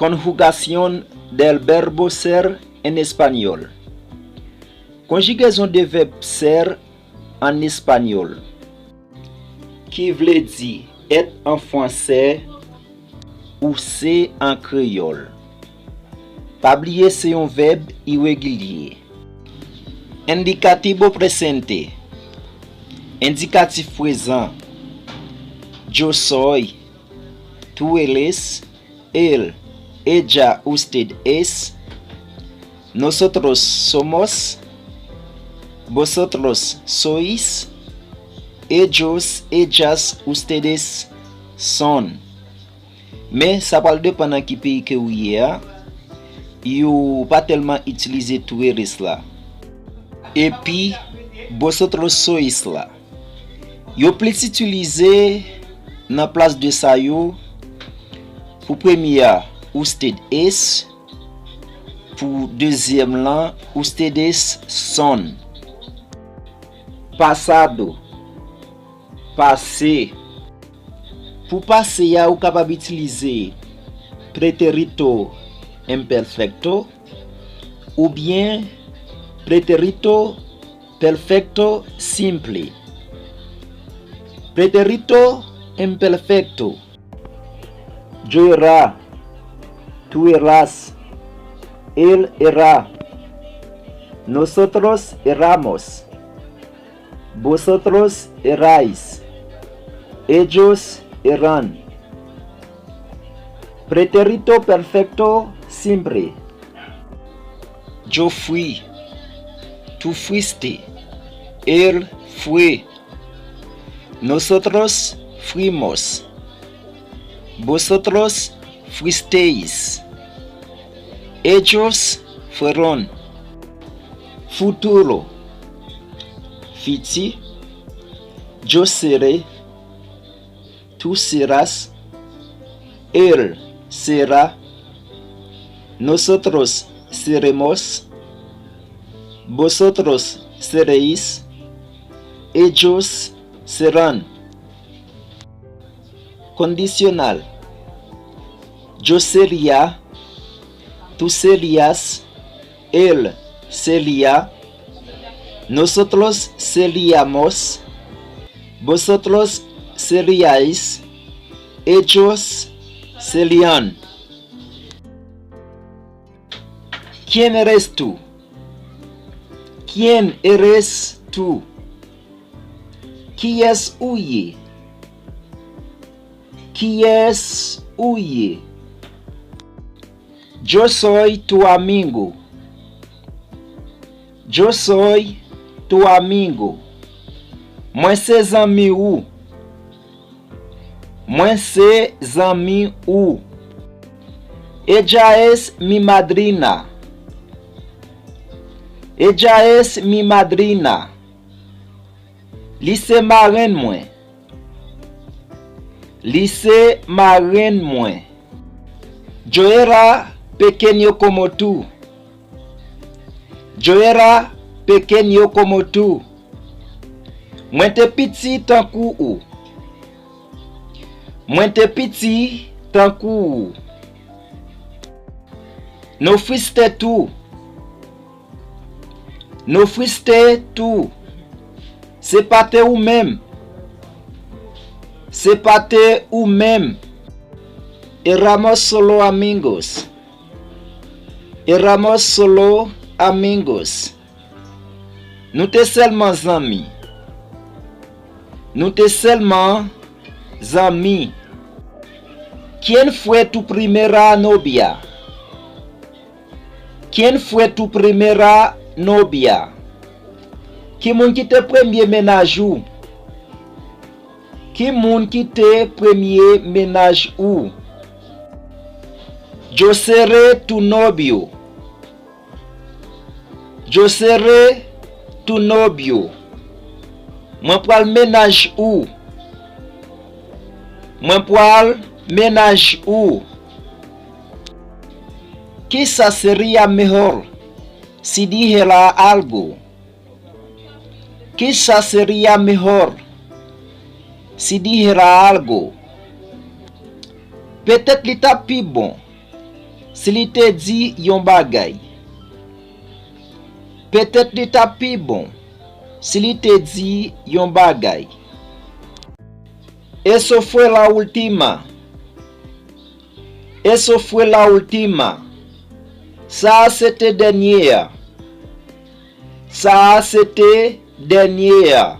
Conjugación del verbo ser en espagnol. Conjugaison de verbe ser en espagnol. Qui vle di être en français ou c'est en créole. Pa bliye c'est un verbe irrégulier. Indicativo presente. Indicatif présent. Yo soy. Tú eres. Él. Ella. Usted es. Nosotros somos. Vosotros sois. Ellos. Ellas. Ustedes son. Mais ça parle de pendant qui pays que vous y a. Yo pas tellement utilisé tout eres là. Et puis vosotros sois là. Yo plus utilisé dans place de ça yo pour premier usted es, pour deuxième là ustedes son. Pasado, passé. Pour passer ya ou capable utiliser pretérito imperfecto ou bien pretérito perfecto simple. Pretérito imperfecto. Yo era, tú eras, él era, nosotros éramos, vosotros erais, ellos eran. Pretérito perfecto simple. Yo fui, tú fuiste, él fue, nosotros fuimos, vosotros fuisteis, ellos fueron. Futuro. Fiti. Yo seré. Tú serás. Él será. Nosotros seremos. Vosotros seréis. Ellos serán. Condicional. Yo sería. Tú serías. Él sería. Nosotros seríamos. Vosotros seríais. Ellos serían. ¿Quién eres tú? ¿Quién eres tú? ¿Quién es huye? ¿Quién es huye? Yo soy tu amigo. Yo soy tu amigo. Moi c'est ami ou. Moi c'est ami ou. Ella es mi madrina. Ella es mi madrina. Li se marraine moi. Li se marraine moi. Yo era pequeño como tú. Yo era pequeño como tú. Moi te petit tant ou. Moi te petit tant ou. No fuiste tú. No fuiste tú. C'est pas te ou même. C'est pas te ou même. Éramos solo amigos. Éramos solo amigos. Nous t'es seulement amis. Nous t'es seulement amis. ¿Quién fue tu primera novia? ¿Quién fue tu primera novia? Qui moun qui te premier ménage ou? Qui moun qui te premier ménage ou? Yo seré tu novio. Yo seré tu novio. Moi pral ménage ou? Moi pral ménage ou? Quizás sería mejor si dijera algo. Quizás sería mejor si dijera algo. Peut-être l'état plus bon si li te di yon bagay, peut-être li ta pi bon, si li te di yon bagay. Eso fue la última. Eso fue la última. Ça c'était dernière. Ça c'était dernière.